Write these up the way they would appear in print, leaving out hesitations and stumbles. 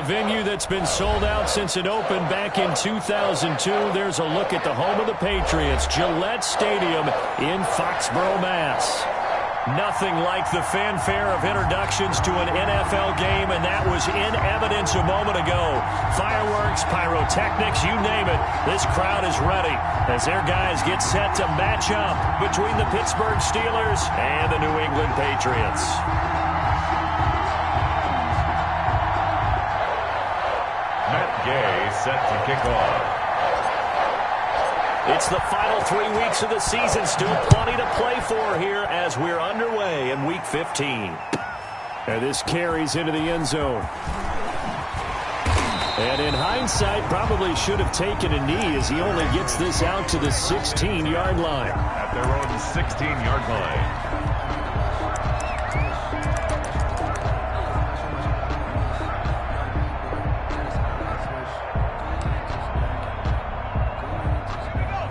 venue that's been sold out since it opened back in 2002. There's a look at the home of the Patriots, Gillette Stadium in Foxborough, Mass. Nothing like the fanfare of introductions to an NFL game, and that was in evidence a moment ago. Fireworks, pyrotechnics, you name it. This crowd is ready as their guys get set to match up between the Pittsburgh Steelers and the New England Patriots. Matt Gay set to kick off. It's the final 3 weeks of the season. Still plenty to play for here as we're underway in Week 15. And this carries into the end zone. And in hindsight, probably should have taken a knee as he only gets this out to the 16-yard line. At their own 16-yard line.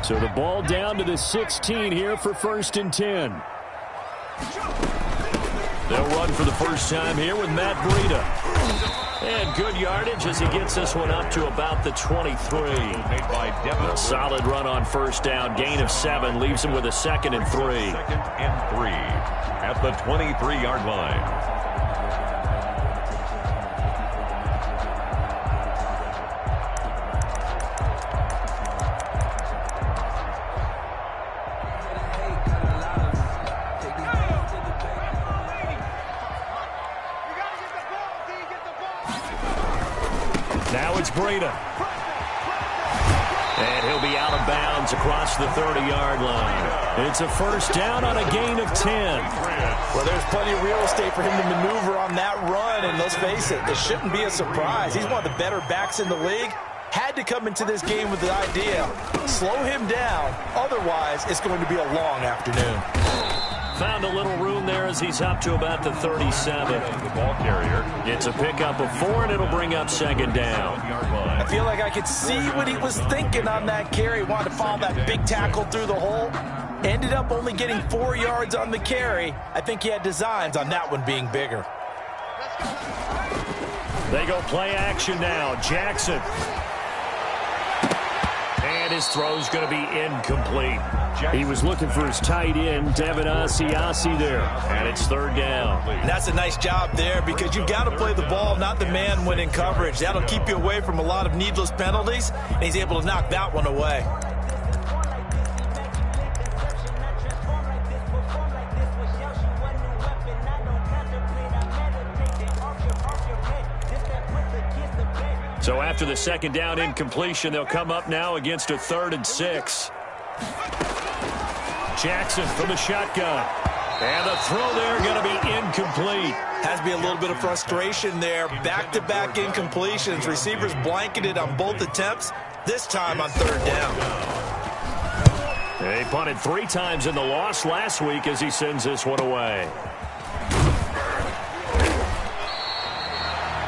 So the ball down to the 16 here for 1st and 10. They'll run for the first time here with Matt Breida. And good yardage as he gets this one up to about the 23. A solid run on first down. Gain of 7 leaves him with a 2nd and 3. 2nd and 3 at the 23-yard line. Now it's Breida. And he'll be out of bounds across the 30-yard line. It's a first down on a gain of 10. Well, there's plenty of real estate for him to maneuver on that run, and let's face it, it shouldn't be a surprise. He's one of the better backs in the league. Had to come into this game with the idea, slow him down, otherwise it's going to be a long afternoon. Found a little room there as he's up to about the 37. The ball carrier. It's a pickup of 4, and it'll bring up 2nd down. I feel like I could see what he was thinking on that carry. Wanted to follow that big tackle through the hole. Ended up only getting 4 yards on the carry. I think he had designs on that one being bigger. They go play action now. Jackson. And his throw's going to be incomplete. He was looking for his tight end, Devin Asiasi there. And it's 3rd down. And that's a nice job there because you've got to play the ball, not the man when in coverage. That'll keep you away from a lot of needless penalties, and he's able to knock that one away. So after the 2nd down incompletion, they'll come up now against a 3rd and 6. Jackson from the shotgun. And the throw there going to be incomplete. Has to be a little bit of frustration there. Back-to-back incompletions. Receivers blanketed on both attempts, this time on 3rd down. They punted 3 times in the loss last week as he sends this one away.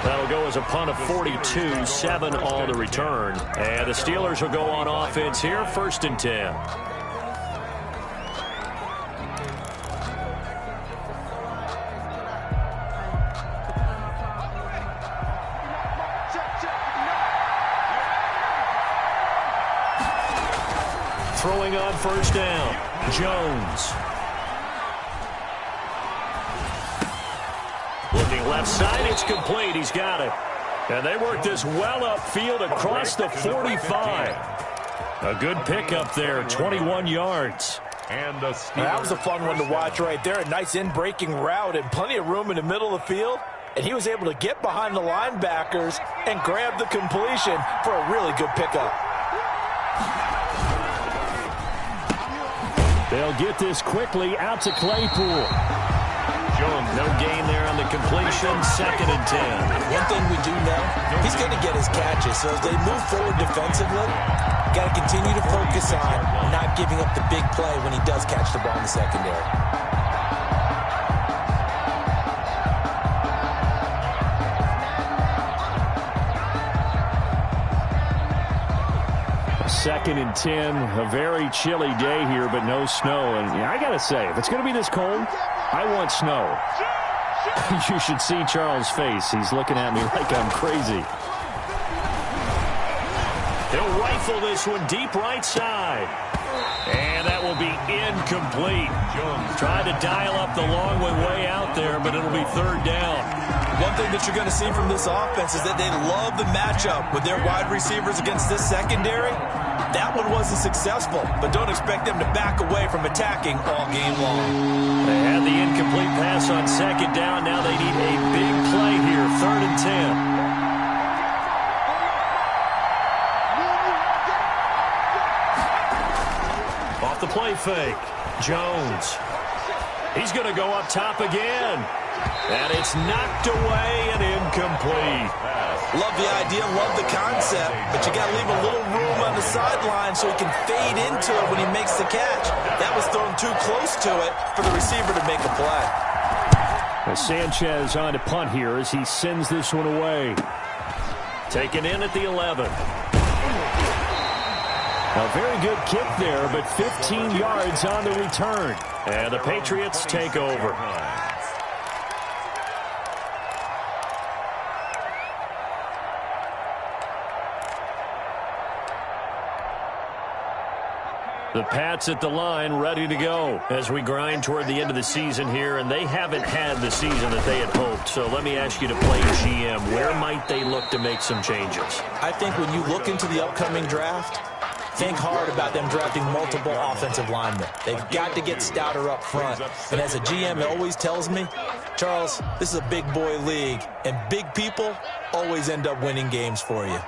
That'll go as a punt of 42, 7 on the return. And the Steelers will go on offense here, 1st and 10. Throwing on first down, Jones. Looking left side, it's complete. He's got it. And they work this well upfield across the 45. A good pickup there, 21 yards. And the that was a fun one to watch right there. A nice in-breaking route and plenty of room in the middle of the field. And he was able to get behind the linebackers and grab the completion for a really good pickup. They'll get this quickly out to Claypool. Jones, no gain there on the completion, 2nd and 10. One thing we do know, he's going to get his catches. So as they move forward defensively, got to continue to focus on not giving up the big play when he does catch the ball in the secondary. Second and 10, a very chilly day here, but no snow. And I got to say, if it's going to be this cold, I want snow. You should see Charles' face. He's looking at me like I'm crazy. He'll rifle this one deep right side. And that will be incomplete. Tried to dial up the long one way out there, but it'll be third down. One thing that you're going to see from this offense is that they love the matchup with their wide receivers against this secondary. That one wasn't successful, but don't expect them to back away from attacking all game long. They had the incomplete pass on second down. Now they need a big play here, 3rd and 10. Off the play fake. Jones. He's going to go up top again. And it's knocked away and incomplete. Love the idea, love the concept, but you got to leave a little room on the sideline so he can fade into it when he makes the catch. That was thrown too close to it for the receiver to make a play. Sanchez on to punt here as he sends this one away. Taken in at the 11. A very good kick there, but 15 yards on the return. And the Patriots take over. The Pats at the line, ready to go as we grind toward the end of the season here, and they haven't had the season that they had hoped. So let me ask you to play GM. Where might they look to make some changes? I think when you look into the upcoming draft, think hard about them drafting multiple offensive linemen. They've got to get stouter up front. And as a GM, it always tells me, Charles, this is a big boy league, and big people always end up winning games for you.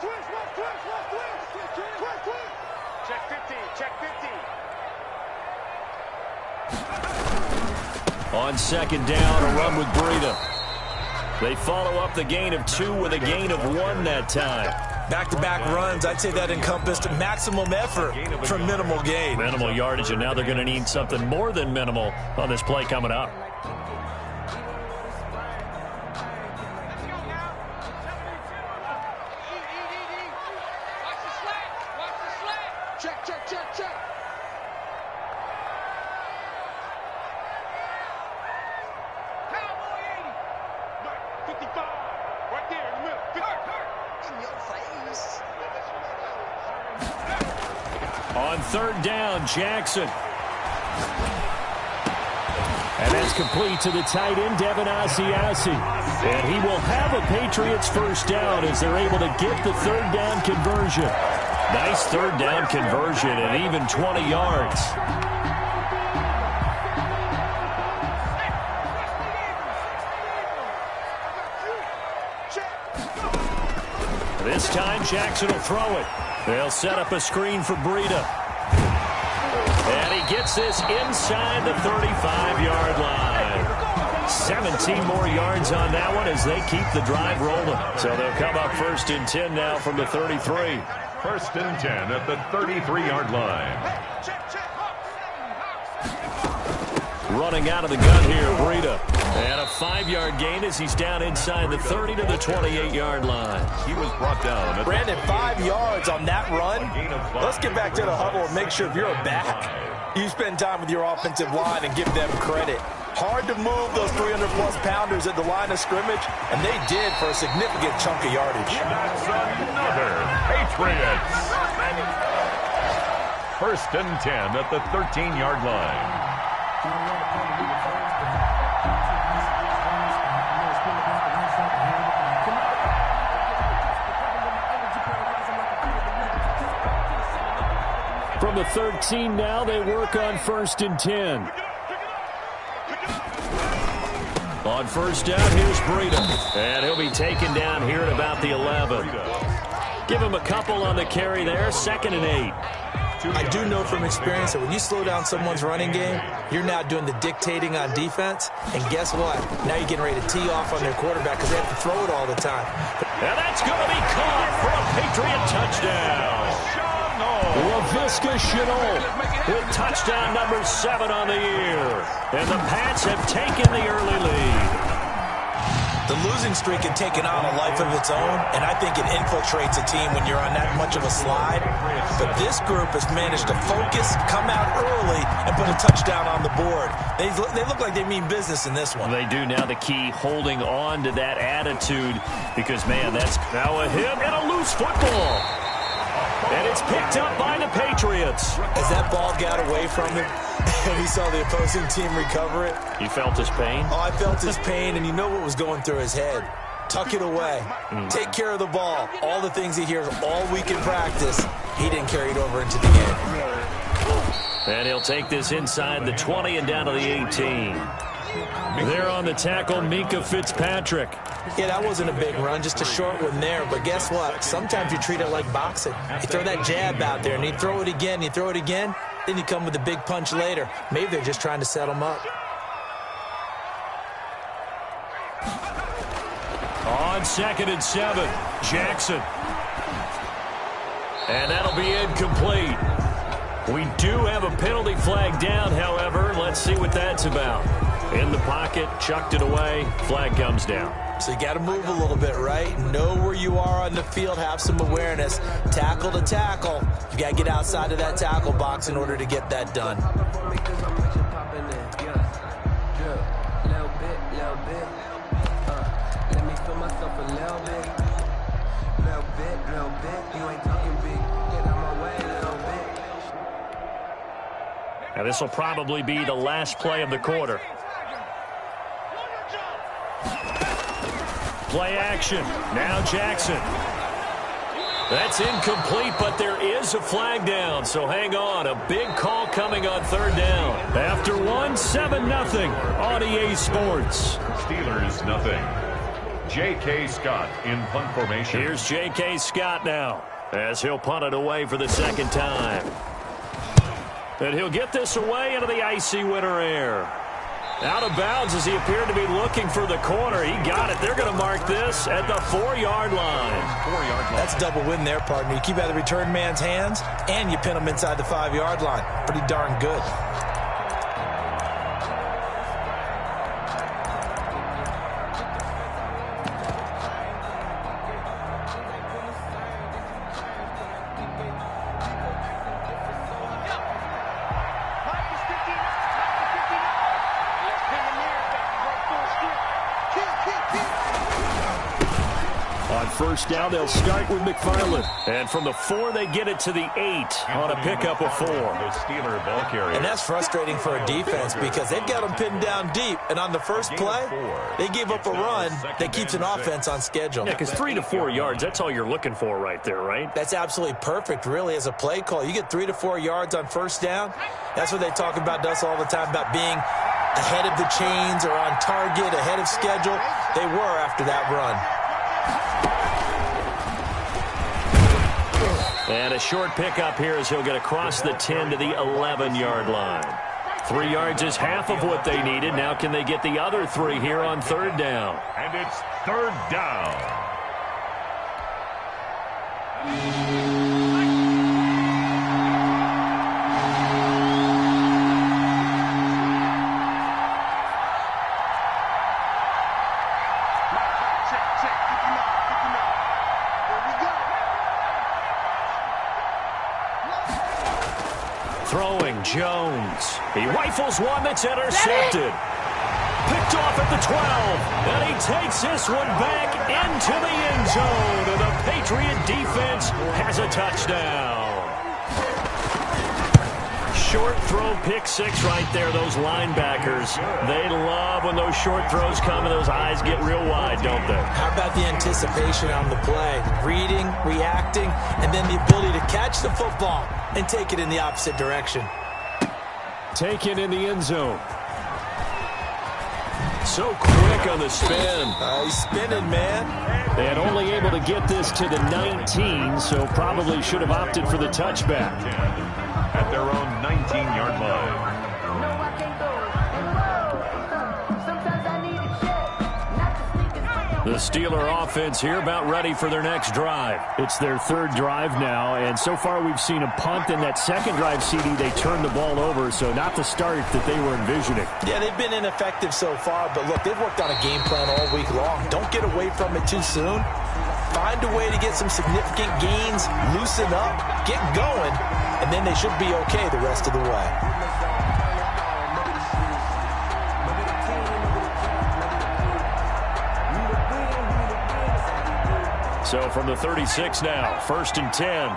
On second down, a run with Breida. They follow up the gain of 2 with a gain of 1 that time. Back-to-back runs, I'd say that encompassed maximum effort for minimal gain. Minimal yardage, and now they're going to need something more than minimal on this play coming up. On third down, Jackson. And that's complete to the tight end, Devin Asiasi. And he will have a Patriots first down as they're able to get the third down conversion. Nice third down conversion and even 20 yards. This time, Jackson will throw it. They'll set up a screen for Breida. And he gets this inside the 35-yard line. 17 more yards on that one as they keep the drive rolling. So they'll come up 1st and 10 now from the 33. 1st and 10 at the 33-yard line. Running out of the gun here, Breida. And a 5-yard gain as he's down inside the 30 to the 28-yard line. He was brought down. Brandon, 5 yards on that run. Let's get back to the huddle and make sure if you're a back, you spend time with your offensive line and give them credit. Hard to move those 300-plus pounders at the line of scrimmage, and they did for a significant chunk of yardage. That's another Patriots. 1st and 10 at the 13-yard line. From the 13 now, they work on 1st and 10. On first down, here's Breida. And he'll be taken down here at about the 11. Give him a couple on the carry there, 2nd and 8. I do know from experience that when you slow down someone's running game, you're now doing the dictating on defense. And guess what? Now you're getting ready to tee off on their quarterback because they have to throw it all the time. And that's going to be caught for a Patriot touchdown. Laviska Shenault with touchdown number 7 on the year. And the Pats have taken the early lead. The losing streak had taken on a life of its own, and I think it infiltrates a team when you're on that much of a slide. But this group has managed to focus, come out early, and put a touchdown on the board. They look like they mean business in this one. They do. Now the key, holding on to that attitude, because, man, that's now a hit and a loose football. And it's picked up by the Patriots. As that ball got away from him, and he saw the opposing team recover it. You felt his pain? Oh, I felt his pain, and you know what was going through his head. Tuck it away. Take care of the ball. All the things he hears all week in practice, he didn't carry it over into the game. And he'll take this inside the 20 and down to the 18. There on the tackle, Minka Fitzpatrick. Yeah, that wasn't a big run, just a short one there. But guess what? Sometimes you treat it like boxing. You throw that jab out there, and you throw it again, then you come with a big punch later. Maybe they're just trying to set him up. On 2nd and 7, Jackson. And that'll be incomplete. We do have a penalty flag down, however. Let's see what that's about. In the pocket, chucked it away, flag comes down. So you got to move a little bit, right? Know where you are on the field, have some awareness. Tackle to tackle. You got to get outside of that tackle box in order to get that done. Now this will probably be the last play of the quarter. Play action. Now Jackson. That's incomplete, but there is a flag down, so hang on. A big call coming on 3rd down. After one, 7-0 on EA Sports. Steelers nothing. J.K. Scott in punt formation. Here's J.K. Scott now, as he'll punt it away for the 2nd time. And he'll get this away into the icy winter air. Out of bounds as he appeared to be looking for the corner. He got it. They're going to mark this at the 4-yard line. That's double win there, partner. You keep out of the return man's hands, and you pin him inside the 5-yard line. Pretty darn good. First down, they'll start with McFarland. And from the 4, they get it to the 8 on a pickup of 4. The Steeler ball carrier. And that's frustrating for a defense because they've got them pinned down deep. And on the first play, they gave up a run that keeps an offense on schedule. Yeah, because 3 to 4 yards, that's all you're looking for right there, right? That's absolutely perfect, really, as a play call. You get 3 to 4 yards on first down. That's what they talk about us all the time, about being ahead of the chains or on target, ahead of schedule. They were after that run. And a short pickup here as he'll get across the 10 to the 11-yard line. 3 yards is half of what they needed. Now can they get the other 3 here on 3rd down? And it's 3rd down. Throwing Jones. He rifles one that's intercepted. Picked off at the 12. And he takes this one back into the end zone. And the Patriot defense has a touchdown. Short throw, pick 6 right there. Those linebackers, they love when those short throws come and those eyes get real wide, don't they? How about the anticipation on the play? Reading, reacting, and then the ability to catch the football and take it in the opposite direction. Taken in the end zone. So quick on the spin. He's spinning, man. And only able to get this to the 19, so probably should have opted for the touchback. At their own 19-yard line. The Steeler offense here about ready for their next drive. It's their third drive now, and so far we've seen a punt. In that second drive, CD, they turned the ball over, so not the start that they were envisioning. Yeah, they've been ineffective so far, but look, they've worked on a game plan all week long. Don't get away from it too soon. Find a way to get some significant gains, loosen up, get going, and then they should be okay the rest of the way. So from the 36 now, 1st and 10.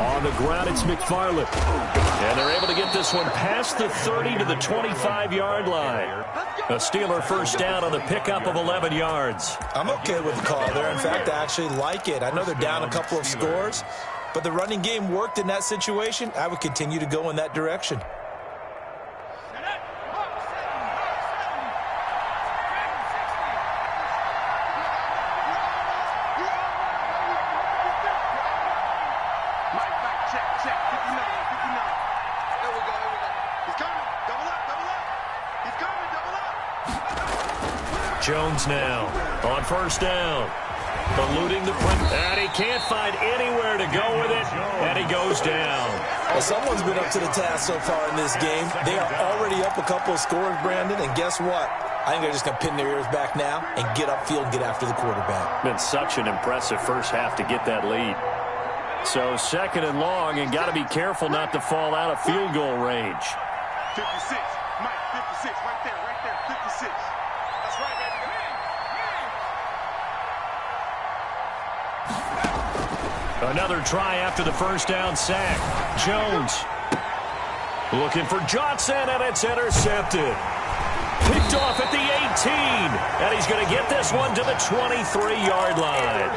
On the ground, it's McFarland. And they're able to get this one past the 30 to the 25-yard line. A Steeler first down on the pickup of 11 yards. I'm okay with the call there. In fact, I actually like it. I know they're down a couple of scores, but the running game worked in that situation. I would continue to go in that direction. Jones now on first down. Eluding the print. And he can't find anywhere to go with it. And he goes down. Well, someone's been up to the task so far in this game. They are already up a couple of scores, Brandon. And guess what? I think they're just going to pin their ears back now and get upfield and get after the quarterback. Been such an impressive first half to get that lead. So 2nd and long, and got to be careful not to fall out of field goal range. 56. Mike, 56. Right there. 56. That's right, baby. Another try after the first down sack. Jones looking for Johnson, and it's intercepted. Picked off at the 18, and he's going to get this one to the 23-yard line.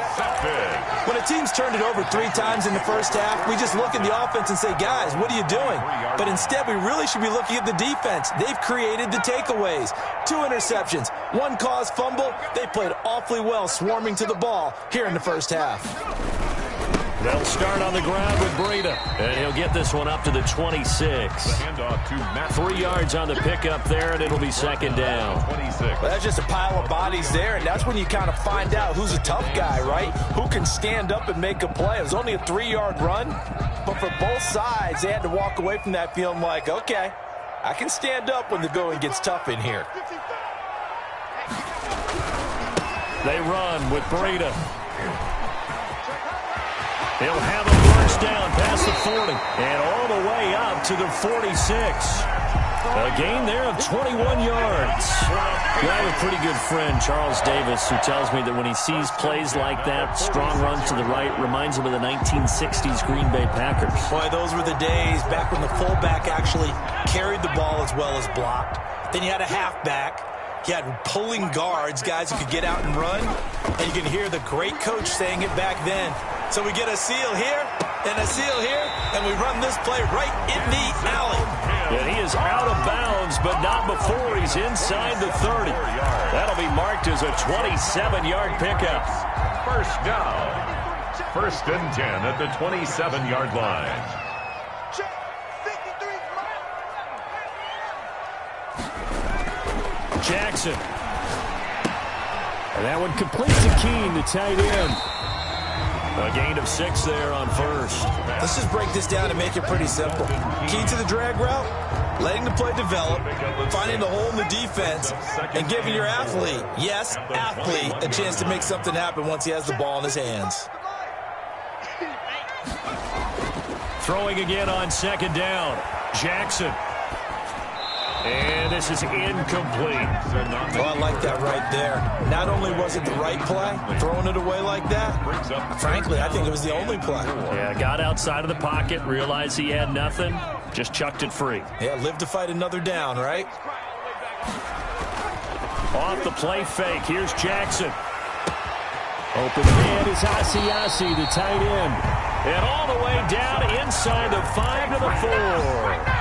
When a team's turned it over 3 times in the first half, we just look at the offense and say, guys, what are you doing? But instead, we really should be looking at the defense. They've created the takeaways. 2 interceptions, 1 caused fumble. They played awfully well swarming to the ball here in the first half. They'll start on the ground with Breida, and he'll get this one up to the 26. The handoff to Matt. 3 yards on the pickup there, and it'll be 2nd down. 26. Well, that's just a pile of bodies there, and that's when you kind of find out who's a tough guy, right? Who can stand up and make a play. It was only a 3-yard run, but for both sides, they had to walk away from that feeling like, okay, I can stand up when the going gets tough in here. They run with Breida. He'll have a first down past the 40 and all the way up to the 46. A gain there of 21 yards. I have a pretty good friend, Charles Davis, who tells me that when he sees plays like that, strong runs to the right, reminds him of the 1960s Green Bay Packers. Boy, those were the days back when the fullback actually carried the ball as well as blocked. Then you had a halfback. You had pulling guards, guys who could get out and run. And you can hear the great coach saying it back then. So we get a seal here and a seal here, and we run this play right in the alley. And he is out of bounds, but not before he's inside the 30. That'll be marked as a 27-yard pickup. First down. 1st and 10 at the 27-yard line. Jackson. And that one completes to Keene, the tight end. A gain of 6 there on first. Let's just break this down and make it pretty simple. Key to the drag route, letting the play develop, finding the hole in the defense, and giving your athlete, yes, athlete, a chance to make something happen once he has the ball in his hands. Throwing again on 2nd down. Jackson. And this is incomplete. Oh, I like that right there. Not only was it the right play, throwing it away like that, frankly, I think it was the only play. Yeah, got outside of the pocket, realized he had nothing, just chucked it free. Yeah, live to fight another down, right? Off the play fake, here's Jackson. Open man is Asiasi, the tight end. And all the way down inside the 5 to the 4.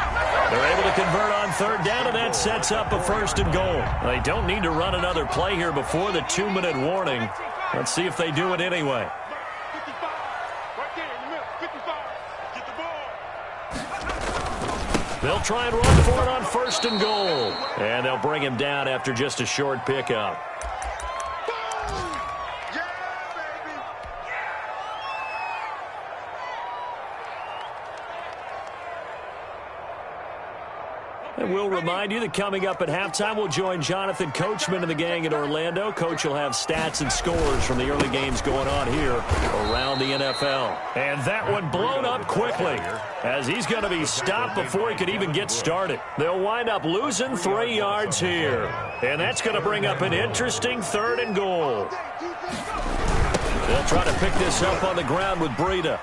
They're able to convert on 3rd down, and that sets up a 1st and goal. They don't need to run another play here before the 2-minute warning. Let's see if they do it anyway. 55. Right there in the middle. 55. Get the ball. They'll try and run for it on 1st and goal. And they'll bring him down after just a short pickup. And we'll remind you that coming up at halftime, we'll join Jonathan Coachman and the gang in Orlando. Coach will have stats and scores from the early games going on here around the NFL. And that one blown up quickly as he's going to be stopped before he could even get started. They'll wind up losing 3 yards here. And that's going to bring up an interesting 3rd and goal. They'll try to pick this up on the ground with Breida.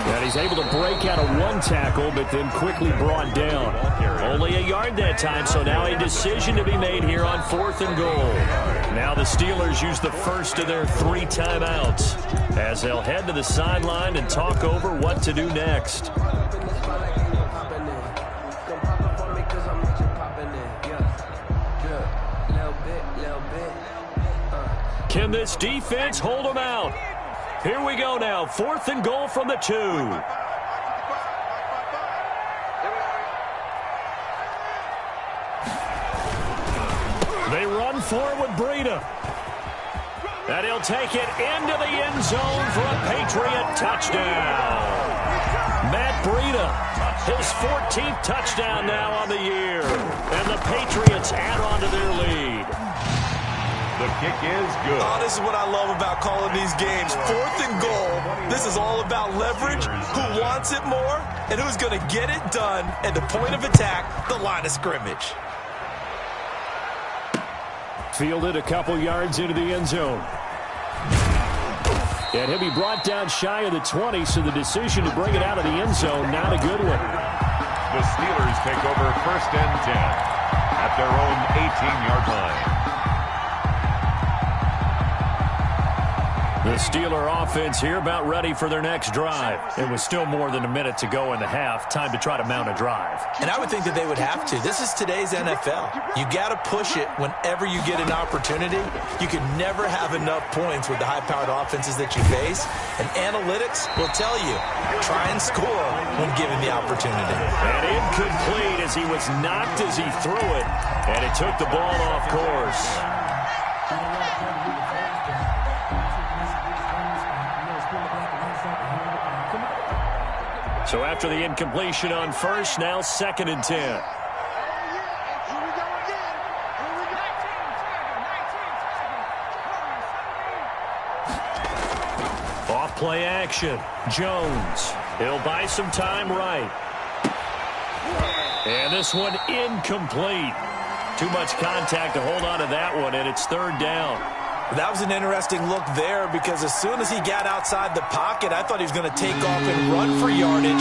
And he's able to break out of 1 tackle, but then quickly brought down. Only a yard that time, so now a decision to be made here on 4th and goal. Now the Steelers use the first of their 3 timeouts as they'll head to the sideline and talk over what to do next. Can this defense hold them out? Here we go now, 4th and goal from the 2. They run forward with Breida. And he'll take it into the end zone for a Patriot touchdown. Matt Breida, his 14th touchdown now on the year. And the Patriots add on to their lead. The kick is good. Oh, this is what I love about calling these games. 4th and goal. This is all about leverage, who wants it more, and who's going to get it done at the point of attack, the line of scrimmage. Fielded a couple yards into the end zone. And he'll be brought down shy of the 20, so the decision to bring it out of the end zone, not a good one. The Steelers take over 1st and 10 at their own 18-yard line. The Steeler offense here about ready for their next drive. It was still more than a minute to go in the half. Time to try to mount a drive. And I would think that they would have to. This is today's NFL. You got to push it whenever you get an opportunity. You can never have enough points with the high-powered offenses that you face. And analytics will tell you, try and score when given the opportunity. And incomplete as he was knocked as he threw it. And it took the ball off course. So after the incompletion on 1st, now 2nd and 10. Off play action. Jones. He'll buy some time right. And this one incomplete. Too much contact to hold on to that one, and it's 3rd down. That was an interesting look there because as soon as he got outside the pocket, I thought he was going to take off and run for yardage.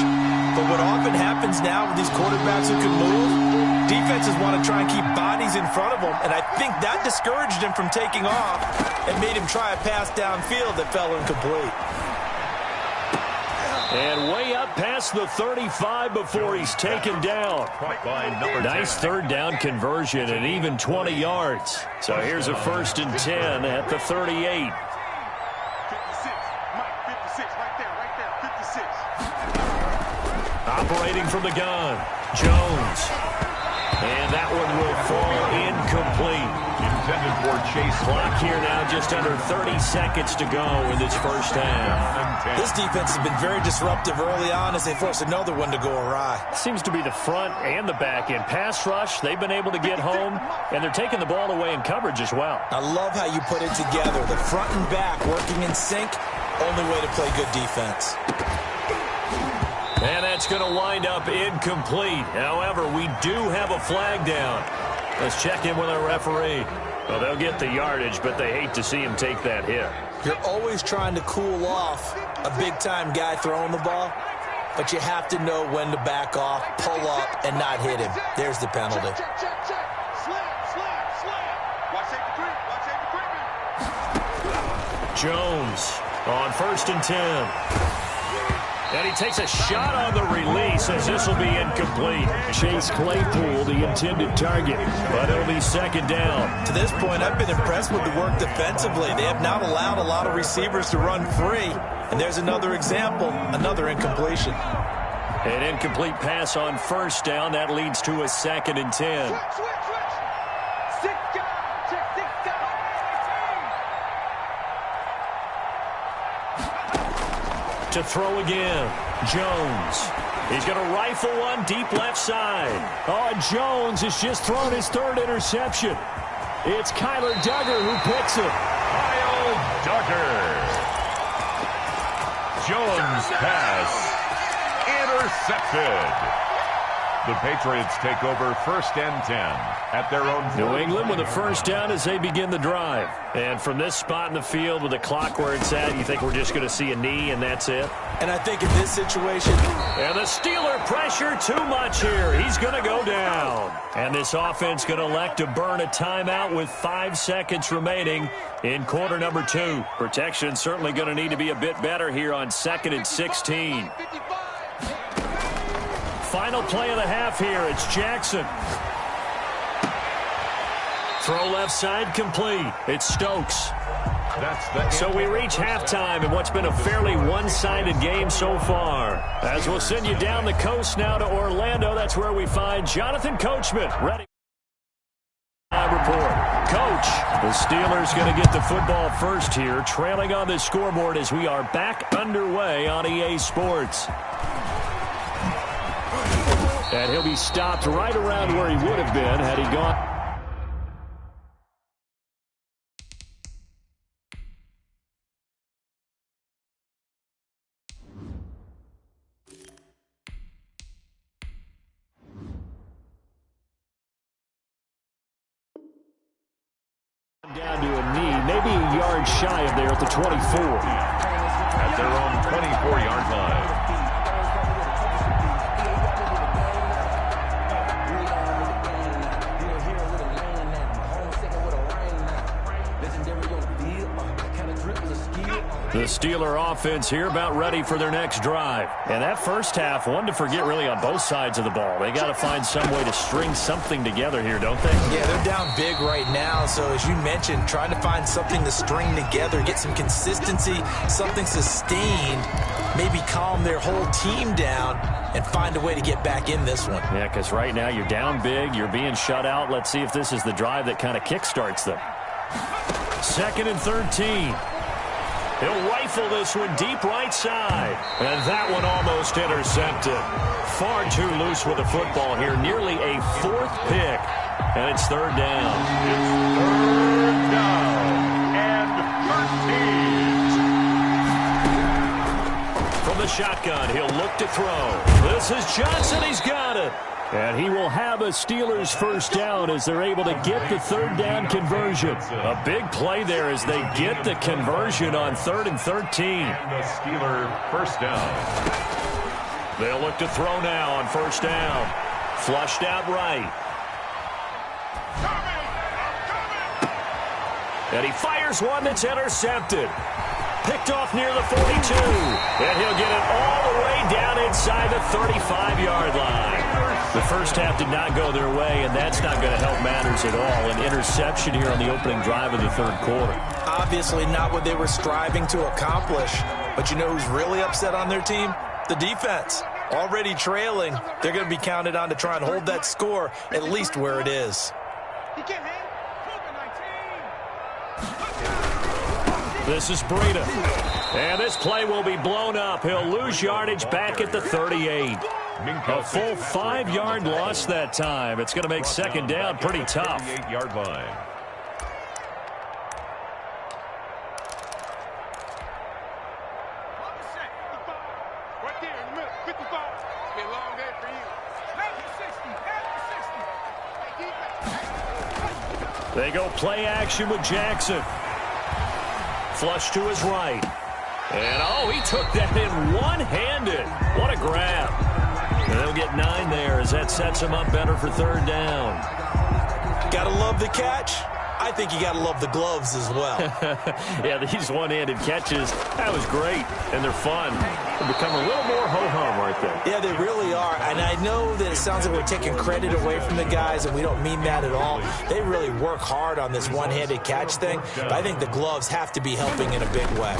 But what often happens now with these quarterbacks who can move, defenses want to try and keep bodies in front of them. And I think that discouraged him from taking off and made him try a pass downfield that fell incomplete. And way up past the 35 before he's taken down. Nice 3rd down conversion and even 20 yards. So here's a 1st and 10 at the 38. 56. Mike, 56. Right there. 56. Operating from the gun. Jones. And that one will fall incomplete. Intended for Chase. Clock here now, just under 30 seconds to go in this first half. This defense has been very disruptive early on as they force another one to go awry. Seems to be the front and the back end. Pass rush, they've been able to get home, and they're taking the ball away in coverage as well. I love how you put it together. The front and back working in sync, only way to play good defense. And that's going to wind up incomplete. However, we do have a flag down. Let's check in with our referee. Well, they'll get the yardage, but they hate to see him take that hit. You're always trying to cool off a big-time guy throwing the ball, but you have to know when to back off, pull up, and not hit him. There's the penalty. Check. Slam. Watch the creep. Jones on 1st and 10. And he takes a shot on the release as this will be incomplete. Chase Claypool, the intended target, but it'll be 2nd down. To this point, I've been impressed with the work defensively. They have not allowed a lot of receivers to run free. And there's another example, another incompletion. An incomplete pass on first down. That leads to a 2nd and 10. To throw again, Jones. He's going to rifle one deep left side. Oh, and Jones has just thrown his 3rd interception. It's Kyler Duggar who picks it. Kyle Duggar. Jones pass intercepted. The Patriots take over 1st and 10 at their own 40. New England with a first down as they begin the drive. And from this spot in the field with the clock where it's at, you think we're just going to see a knee and that's it? And I think in this situation... And the Steeler pressure too much here. He's going to go down. And this offense going to elect to burn a timeout with 5 seconds remaining in quarter number 2. Protection certainly going to need to be a bit better here on 2nd and 16. Final play of the half here. It's Jackson. Throw left side complete. It's Stokes. So we reach halftime in what's been a fairly one-sided game so far. As we'll send you down the coast now to Orlando, that's where we find Jonathan Coachman ready. Report. Coach, the Steelers going to get the football first here, trailing on the scoreboard as we are back underway on EA Sports. And he'll be stopped right around where he would have been had he gone. Down to a knee, maybe a yard shy of there at the 24. At their own 24-yard line. The Steeler offense here about ready for their next drive. And that first half, one to forget really on both sides of the ball. They got to find some way to string something together here, don't they? Yeah, they're down big right now. So as you mentioned, trying to find something to string together, get some consistency, something sustained, maybe calm their whole team down and find a way to get back in this one. Yeah, because right now you're down big, you're being shut out. Let's see if this is the drive that kind of kickstarts them. 2nd and 13. He'll rifle this one deep right side. And that one almost intercepted. Far too loose with the football here. Nearly a 4th pick. And it's 3rd down. It's 3rd down and 13. From the shotgun, he'll look to throw. This is Johnson. He's got it. And he will have a Steelers first down as they're able to get the 3rd down conversion. A big play there as they get the conversion on 3rd and 13. And the Steeler first down. They'll look to throw now on first down. Flushed out right. And he fires one that's intercepted. Picked off near the 42. And he'll get it all the way down inside the 35-yard line. The first half did not go their way, and that's not going to help matters at all. An interception here on the opening drive of the 3rd quarter. Obviously not what they were striving to accomplish. But you know who's really upset on their team? The defense. Already trailing. They're going to be counted on to try and hold that score at least where it is. This is Breida. And this play will be blown up. He'll lose yardage back at the 38. A full 5-yard loss that time. It's going to make 2nd down pretty tough. 38-yard line. Right there in the middle, 55. Be a long day for you. They go play action with Jackson. Flush to his right. And, oh, he took that in one-handed. What a grab. And they'll get 9 there as that sets him up better for 3rd down. Gotta love the catch. I think you gotta love the gloves as well. Yeah, these one-handed catches, that was great. And they're fun. They become a little more ho-hum, aren't they? Yeah, they really are. And I know that it sounds like we're taking credit away from the guys, and we don't mean that at all. They really work hard on this one-handed catch thing. But I think the gloves have to be helping in a big way.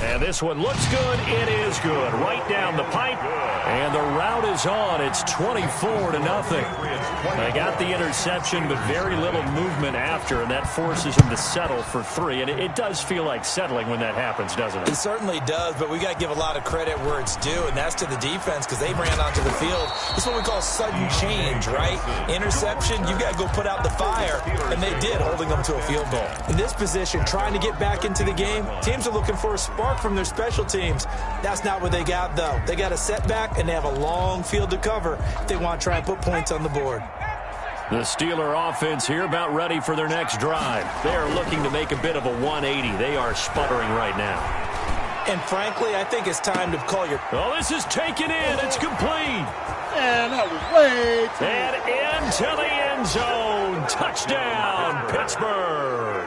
And this one looks good. It is good. Right down the pipe. And the route is on. It's 24-0. They got the interception, but very little movement after, and that forces him to settle for 3. And it does feel like settling when that happens, doesn't it? It certainly does, but we got to give a lot of credit where it's due, and that's to the defense because they ran onto the field. It's what we call sudden change, right? Interception, you've got to go put out the fire, and they did, holding them to a field goal. In this position, trying to get back into the game, teams are looking for a spark from their special teams. That's not what they got, though. They got a setback, and they have a long field to cover if they want to try and put points on the board. The Steeler offense here about ready for their next drive. They are looking to make a bit of a 180. They are sputtering right now. And frankly, I think it's time to call your... Oh, this is taken in. It's complete. And that was way too... And into the end zone. Touchdown, Pittsburgh.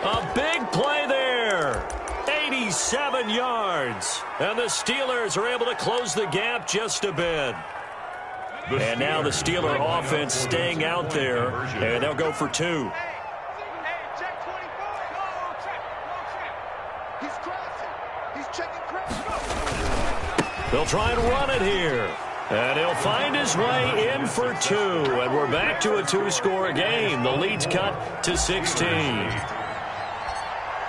A big play there. 87 yards. And the Steelers are able to close the gap just a bit. And now the Steeler offense staying out there, and they'll go for 2. They'll try and run it here. And he'll find his way in for 2. And we're back to a 2-score game. The lead's cut to 16.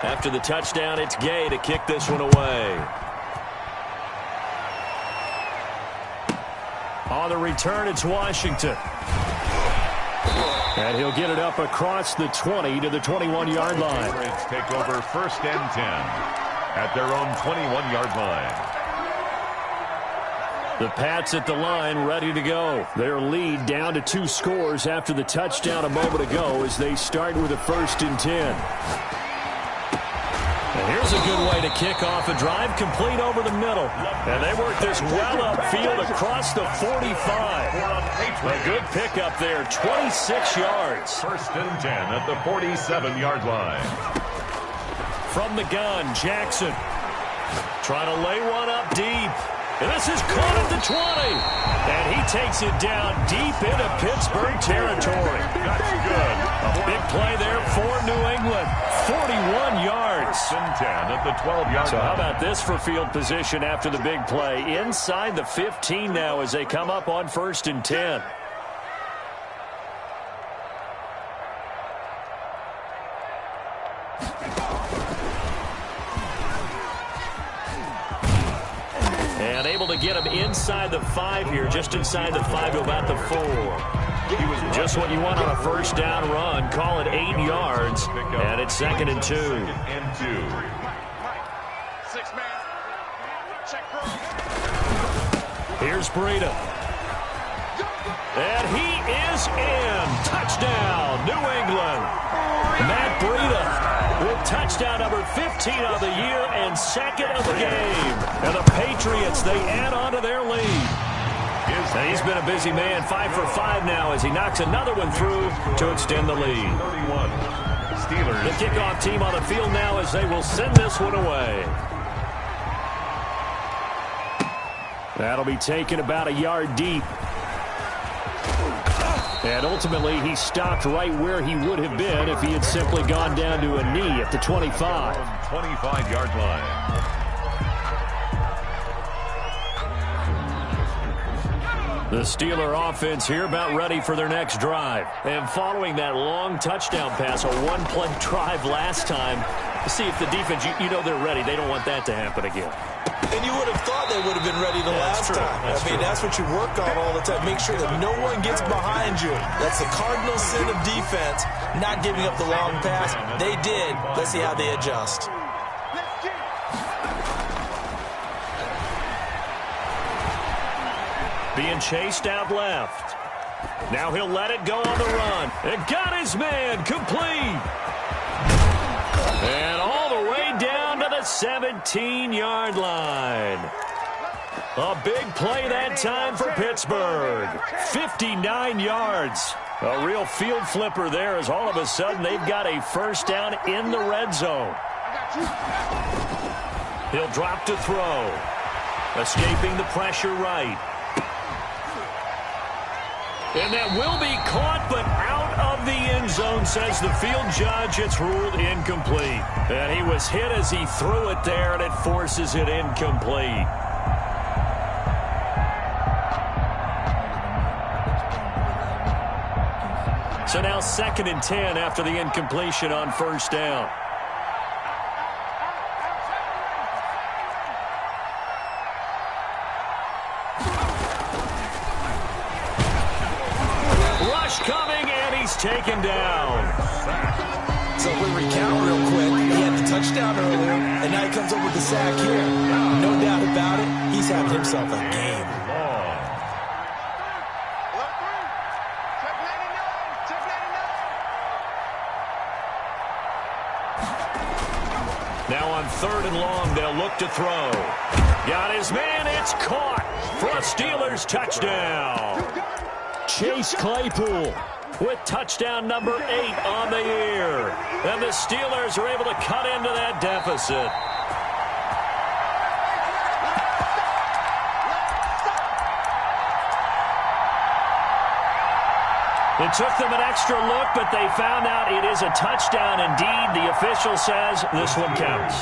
After the touchdown, it's Gay to kick this one away. On the return, it's Washington. And he'll get it up across the 20 to the 21-yard line. Patriots take over 1st and 10 at their own 21-yard line. The Pats at the line ready to go. Their lead down to 2 scores after the touchdown a moment ago as they start with a 1st and 10. And here's a good way to kick off a drive, complete over the middle. And they work this well upfield across the 45. A good pickup there, 26 yards. 1st and 10 at the 47-yard line. From the gun, Jackson trying to lay one up deep. And this is caught at the 20. And he takes it down deep into Pittsburgh territory. That's good. A big play there for New England. 41 yards. 1st and 10 at the 12-yard line. So how about this for field position after the big play? Inside the 15 now as they come up on 1st and 10. And able to get him inside the 5 here, just inside the 5 to about the 4. Just what you want on a 1st down run. Call it 8 yards, and it's 2nd and 2. Here's Breida. And he is in. Touchdown, New England. Matt Breida with touchdown number 15 of the year and 2nd of the game. And the Patriots, they add on to their lead. And he's been a busy man, 5 for 5 now as he knocks another one through to extend the lead. Steelers. The kickoff team on the field now as they will send this one away. That'll be taken about a yard deep. And ultimately, he stopped right where he would have been if he had simply gone down to a knee at the 25. 25-yard line. The Steeler offense here about ready for their next drive. And following that long touchdown pass, a one-play drive last time, see if the defense, you know they're ready. They don't want that to happen again. And you would have thought they would have been ready the last time. That's what you work on all the time. Make sure that no one gets behind you. That's the cardinal sin of defense, not giving up the long pass. They did. Let's see how they adjust. Being chased out left. Now he'll let it go on the run. And got his man complete. And all the way down to the 17-yard line. A big play that time for Pittsburgh. 59 yards. A real field flipper there as all of a sudden they've got a 1st down in the red zone. He'll drop to throw. Escaping the pressure right. And that will be caught, but out of of the end zone, says the field judge. It's ruled incomplete. And he was hit as he threw it there, and it forces it incomplete. So now 2nd and 10 after the incompletion on first down. Rush coming, and he's taken down. So if we recount real quick, he had the touchdown earlier, and now he comes up with the sack here. No doubt about it, he's having himself a game. Now on 3rd and long, they'll look to throw. Got his man, it's caught for a Steelers touchdown. Chase Claypool with touchdown number 8 on the year. And the Steelers are able to cut into that deficit. It took them an extra look, but they found out it is a touchdown indeed. The official says this one counts.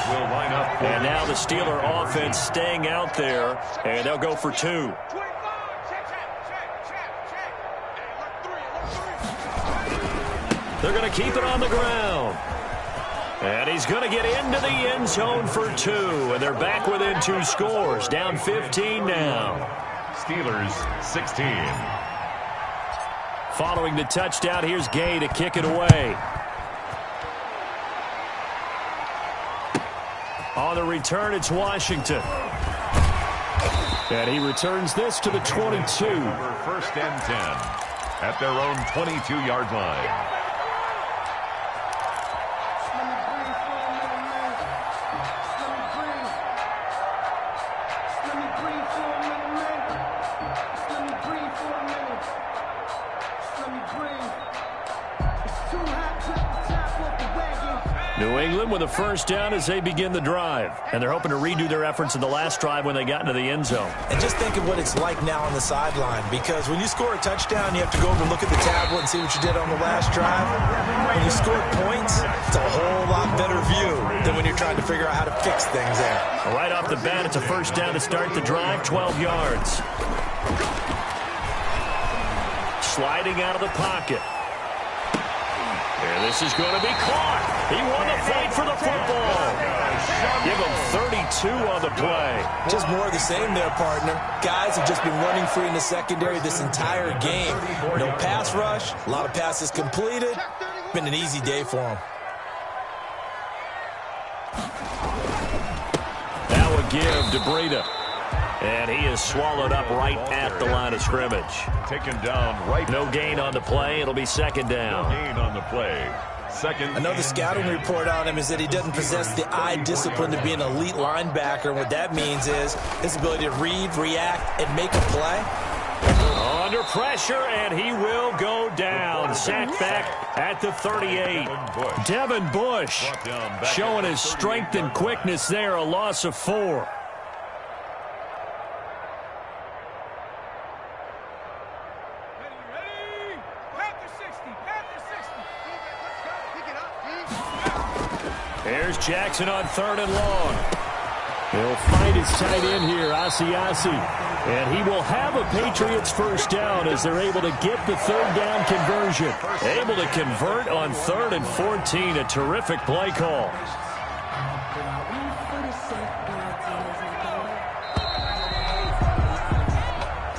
And now the Steeler offense staying out there, and they'll go for 2. They're going to keep it on the ground. And he's going to get into the end zone for 2. And they're back within 2 scores. Down 15 now. Steelers 16. Following the touchdown, here's Gay to kick it away. On the return, it's Washington. And he returns this to the 22. 1st and 10 at their own 22-yard line. New England with a first down as they begin the drive. And they're hoping to redo their efforts in the last drive when they got into the end zone. And just think of what it's like now on the sideline, because when you score a touchdown, you have to go over and look at the tablet and see what you did on the last drive. When you score points, it's a whole lot better view than when you're trying to figure out how to fix things there. Right off the bat, it's a first down to start the drive, 12 yards. Sliding out of the pocket. And this is going to be caught. He won the fight for the football. Give him 32 on the play. Just more of the same there, partner. Guys have just been running free in the secondary this entire game. No pass rush, a lot of passes completed. Been an easy day for them. That would give to Breida. And he is swallowed up right at the line of scrimmage. Taken down right. No gain on the play. It'll be 2nd down. No gain on the play. 2nd. I know the scouting report on him is that he doesn't possess the eye discipline to be an elite linebacker. And what that means is his ability to read, react, and make a play. Under pressure, and he will go down. Sacked back at the 38. Devin Bush showing his strength and quickness there. A loss of 4. Here's Jackson on 3rd and long. He'll find his tight end here, Asiasi. And he will have a Patriots first down as they're able to get the 3rd down conversion. Able to convert on 3rd and 14. A terrific play call.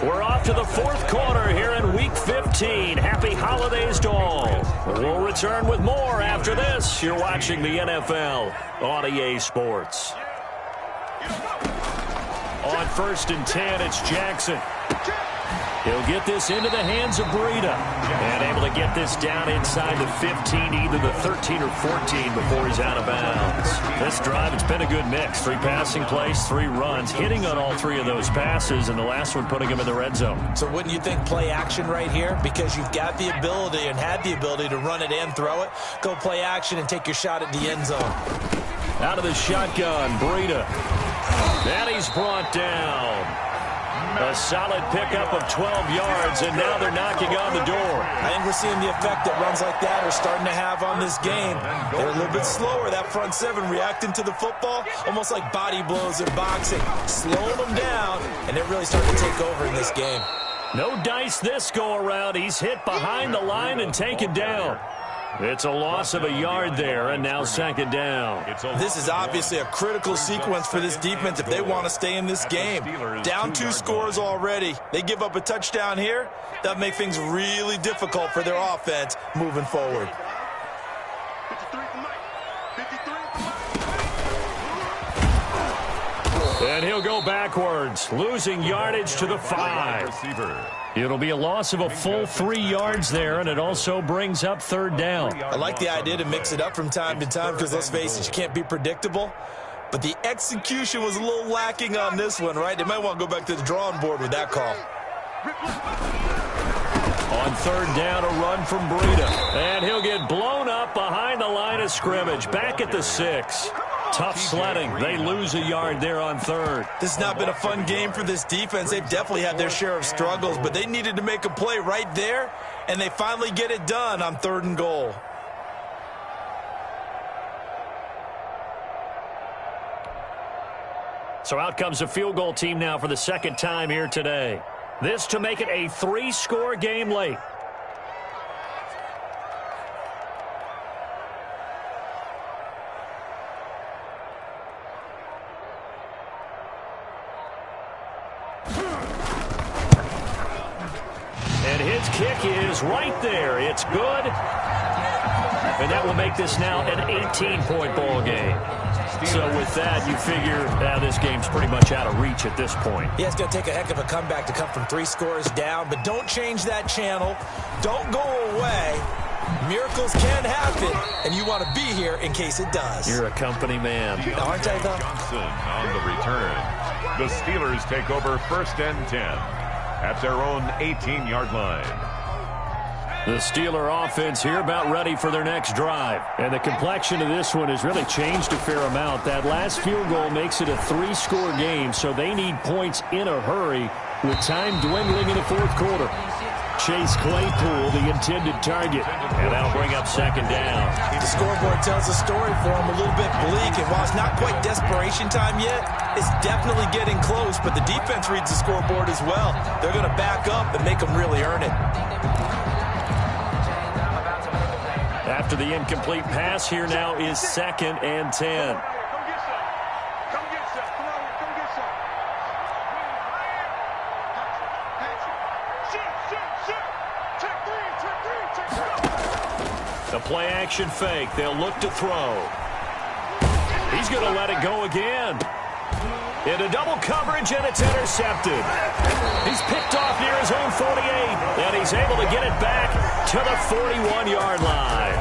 We're off to the 4th quarter here in Week 15. Happy holidays to all. We'll return with more after this. You're watching the NFL on EA Sports. On 1st and 10, it's Jackson. He'll get this into the hands of Breida. And able to get this down inside the 15, either the 13 or 14 before he's out of bounds. This drive, it's been a good mix. 3 passing plays, 3 runs, hitting on all 3 of those passes, and the last one putting him in the red zone. So wouldn't you think play action right here? Because you've got the ability and had the ability to run it and throw it. Go play action and take your shot at the end zone. Out of the shotgun, Breida. And he's brought down. A solid pickup of 12 yards, and now they're knocking on the door. I think we're seeing the effect that runs like that are starting to have on this game. They're a little bit slower, that front seven, reacting to the football, almost like body blows in boxing, slowing them down, and they're really starting to take over in this game. No dice this go-around. He's hit behind the line and taken down. It's a loss of a yard there, and now second down. This is obviously a critical sequence for this defense if they want to stay in this game. Down 2 scores already. They give up a touchdown here. That'll make things really difficult for their offense moving forward. And he'll go backwards, losing yardage to the 5. It'll be a loss of a full 3 yards there, and it also brings up third down. I like the idea to mix it up from time to time because, let's face it, you can't be predictable. But the execution was a little lacking on this one, right? They might want to go back to the drawing board with that call. On third down, a run from Breida. And he'll get blown up behind the line of scrimmage, back at the 6. Tough sledding. They lose a yard there on third. This has not been a fun game for this defense. They've definitely had their share of struggles, but they needed to make a play right there, and they finally get it done on 3rd and goal. So out comes a field goal team now for the second time here today. This to make it a 3-score game late. And his kick is right there. It's good. And that will make this now an 18-point ball game. So with that, you figure this game's pretty much out of reach at this point. Yeah, it's going to take a heck of a comeback to come from 3 scores down, but don't change that channel. Don't go away. Miracles can happen, and you want to be here in case it does. You're a company man. Aren't I, though? Johnson on the return. The Steelers take over 1st and 10 at their own 18-yard line. The Steeler offense here about ready for their next drive. And the complexion of this one has really changed a fair amount. That last field goal makes it a 3-score game, so they need points in a hurry with time dwindling in the 4th quarter. Chase Claypool, the intended target. And that'll bring up second down. The scoreboard tells a story for him, a little bit bleak. And while it's not quite desperation time yet, it's definitely getting close. But the defense reads the scoreboard as well. They're going to back up and make them really earn it. After the incomplete pass, here now is 2nd and 10. The play-action fake. They'll look to throw. He's going to let it go again. Into double coverage, and it's intercepted. He's picked off near his own 48, and he's able to get it back to the 41-yard line.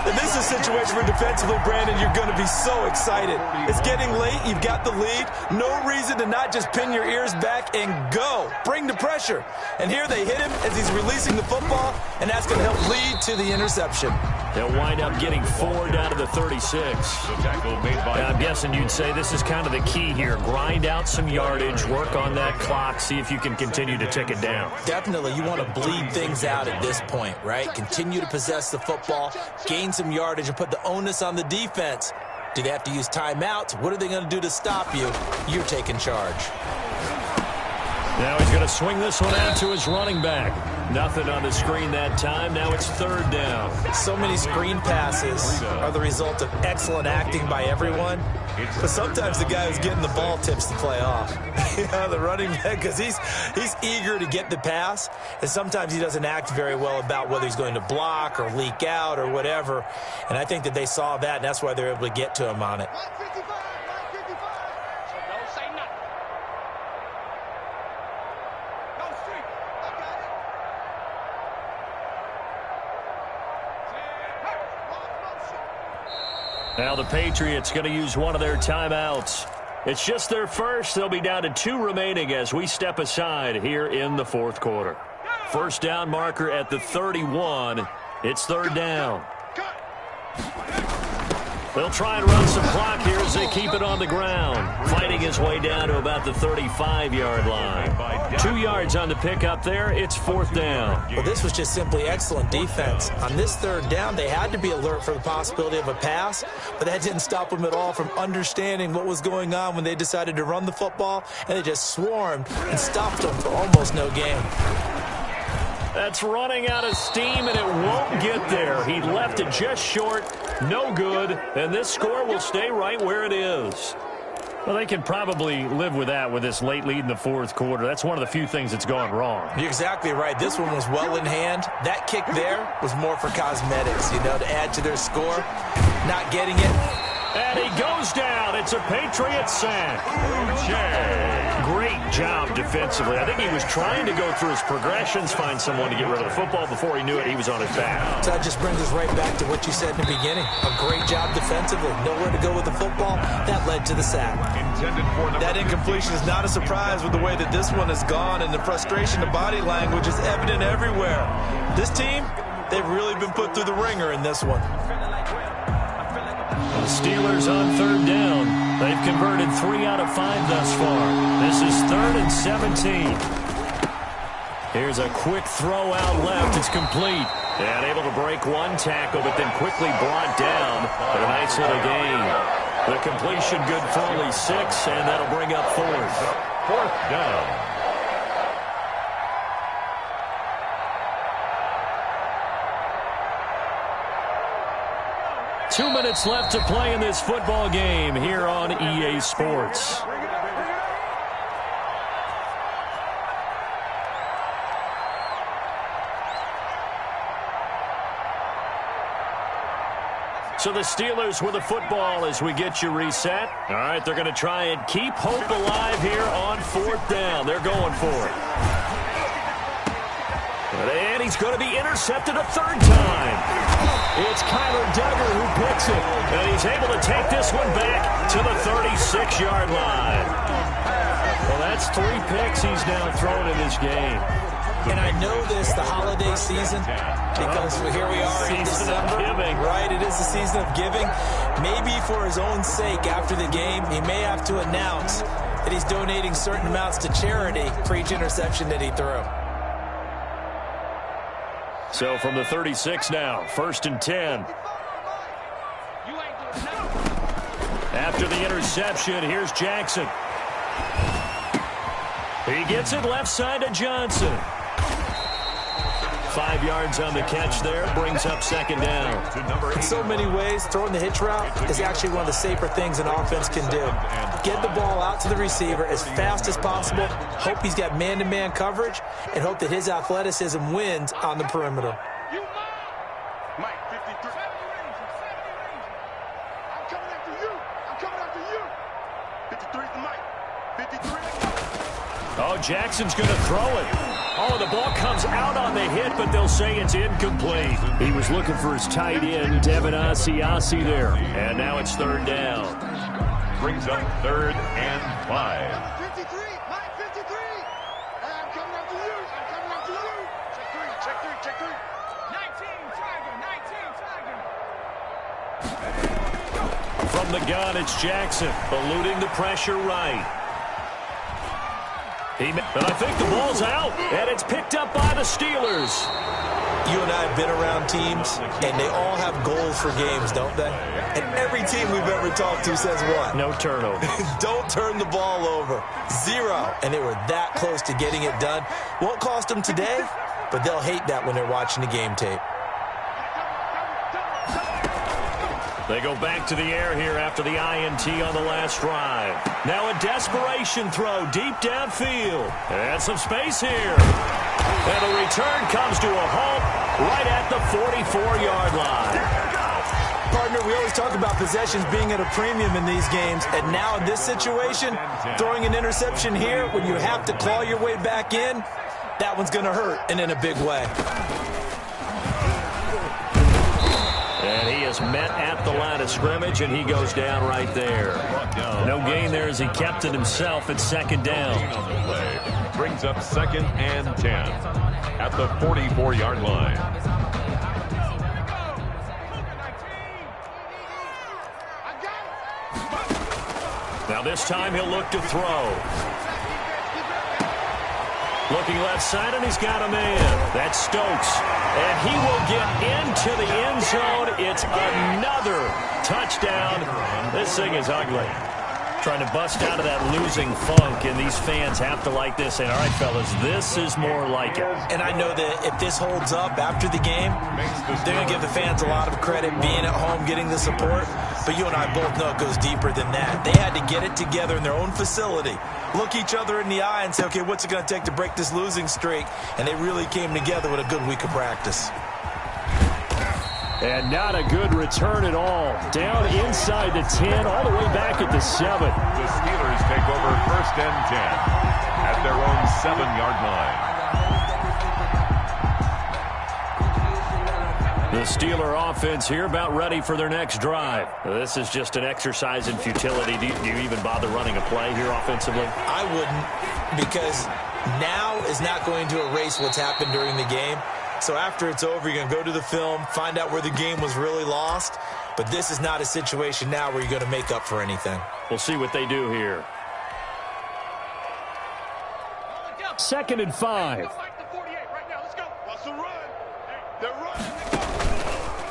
And this is a situation where defensively, Brandon, you're going to be so excited. It's getting late. You've got the lead. No reason to not just pin your ears back and go. Bring the pressure. And here they hit him as he's releasing the football, and that's going to help lead to the interception. They'll wind up getting 4 down to the 36. I'm guessing you'd say this is kind of the key here. Grind out some yardage, work on that clock, see if you can continue to tick it down. Definitely. You want to bleed things out at this point, right? Continue to possess the football, gain some yardage, and put the onus on the defense. Do they have to use timeouts? What are they going to do to stop you? You're taking charge. Now he's going to swing this one out to his running back. Nothing on the screen that time. Now it's 3rd down. So many screen passes are the result of excellent acting by everyone. But sometimes the guy who's getting the ball tips the play off. The running back, because he's eager to get the pass. And sometimes he doesn't act very well about whether he's going to block or leak out or whatever. And I think that they saw that, and that's why they're able to get to him on it. Now the Patriots going to use one of their timeouts. It's just their first. They'll be down to 2 remaining as we step aside here in the 4th quarter. First down marker at the 31. It's 3rd down. They'll try and run some clock here as they keep it on the ground. Fighting his way down to about the 35-yard line. 2 yards on the pickup there. It's 4th down. Well, this was just simply excellent defense. On this 3rd down, they had to be alert for the possibility of a pass, but that didn't stop them at all from understanding what was going on when they decided to run the football, and they just swarmed and stopped them for almost no gain. That's running out of steam, and it won't get there. He left it just short, no good, and this score will stay right where it is. Well, they can probably live with that with this late lead in the 4th quarter. That's one of the few things that's gone wrong. You're exactly right. This one was well in hand. That kick there was more for cosmetics, to add to their score. Not getting it. And he goes down. It's a Patriot sack. Great job defensively. I think he was trying to go through his progressions, find someone to get rid of the football. Before he knew it, he was on his back. So that just brings us right back to what you said in the beginning. A great job defensively. Nowhere to go with the football. That led to the sack. That incompletion is not a surprise with the way that this one has gone, and the frustration, the body language is evident everywhere. This team, they've really been put through the ringer in this one. The Steelers on 3rd down. They've converted 3 out of 5 thus far. This is 3rd and 17. Here's a quick throw out left. It's complete. And able to break one tackle, but then quickly brought down. But a nice little gain. The completion good for only 6, and that'll bring up 4th. 4th down. 2 minutes left to play in this football game here on EA Sports. So the Steelers with the football as we get you reset. All right, they're going to try and keep hope alive here on 4th down. They're going for it. And he's going to be intercepted a 3rd time. It's Kyler Duggar who picks it. And he's able to take this one back to the 36-yard line. Well, that's 3 picks he's now thrown in this game. And I know this, the holiday season, because here we are in December. Right, it is the season of giving. Maybe for his own sake after the game, he may have to announce that he's donating certain amounts to charity for each interception that he threw. So from the 36 now, 1st and 10. After the interception, here's Jackson. He gets it left side to Johnson. 5 yards on the catch there, brings up 2nd down. In so many ways, throwing the hitch route is actually one of the safer things an offense can do. Get the ball out to the receiver as fast as possible, hope he's got man-to-man coverage, and hope that his athleticism wins on the perimeter. Mike, 53. I'm coming after you. I'm coming after you. 53 to Mike. 53. Oh, Jackson's going to throw it. Oh, the ball comes out on the hit, but they'll say it's incomplete. He was looking for his tight end, Devin Asiasi there. And now it's 3rd down. Brings up 3rd and 5. 53, Mike, 53. I'm coming after you. I'm coming after you. Check 3, check 3, check 3. 19, Tiger. From the gun, it's Jackson, eluding the pressure right. And I think the ball's out, and it's picked up by the Steelers. You and I have been around teams, and they all have goals for games, don't they? And every team we've ever talked to says what? No turnover. Don't turn the ball over. 0. And they were that close to getting it done. Won't cost them today, but they'll hate that when they're watching the game tape. They go back to the air here after the INT on the last drive. Now a desperation throw deep downfield. And some space here. And the return comes to a halt right at the 44-yard line. Partner, we always talk about possessions being at a premium in these games. And now in this situation, throwing an interception here when you have to claw your way back in, that one's going to hurt, and in a big way. And he is met at the line of scrimmage, and he goes down right there. No gain there as he kept it himself at 2nd down. Brings up 2nd and 10 at the 44-yard line. Now this time he'll look to throw. Looking left side, and he's got a man. That's Stokes. And he will get into the end zone. It's another touchdown. This thing is ugly. Trying to bust out of that losing funk, and these fans have to like this. And all right, fellas, this is more like it. And I know that if this holds up after the game, they're going to give the fans a lot of credit being at home, getting the support. But you and I both know it goes deeper than that. They had to get it together in their own facility, look each other in the eye and say, okay, what's it going to take to break this losing streak? And they really came together with a good week of practice. And not a good return at all. Down inside the 10, all the way back at the 7. The Steelers take over 1st and 10 at their own 7-yard line. The Steeler offense here about ready for their next drive. This is just an exercise in futility. Do you even bother running a play here offensively? I wouldn't, because now is not going to erase what's happened during the game. So after it's over, you're going to go to the film, find out where the game was really lost. But this is not a situation now where you're going to make up for anything. We'll see what they do here. 2nd and 5.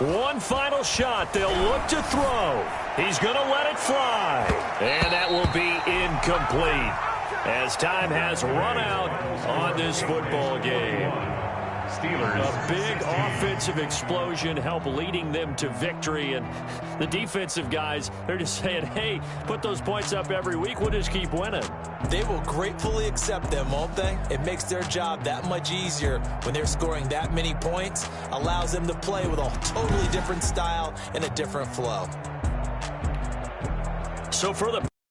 One final shot. They'll look to throw. He's going to let it fly. And that will be incomplete, as time has run out on this football game. Steelers. A big offensive explosion helped leading them to victory. And the defensive guys, they're just saying, hey, put those points up every week. We'll just keep winning. They will gratefully accept them, won't they? It makes their job that much easier when they're scoring that many points. Allows them to play with a totally different style and a different flow. So for the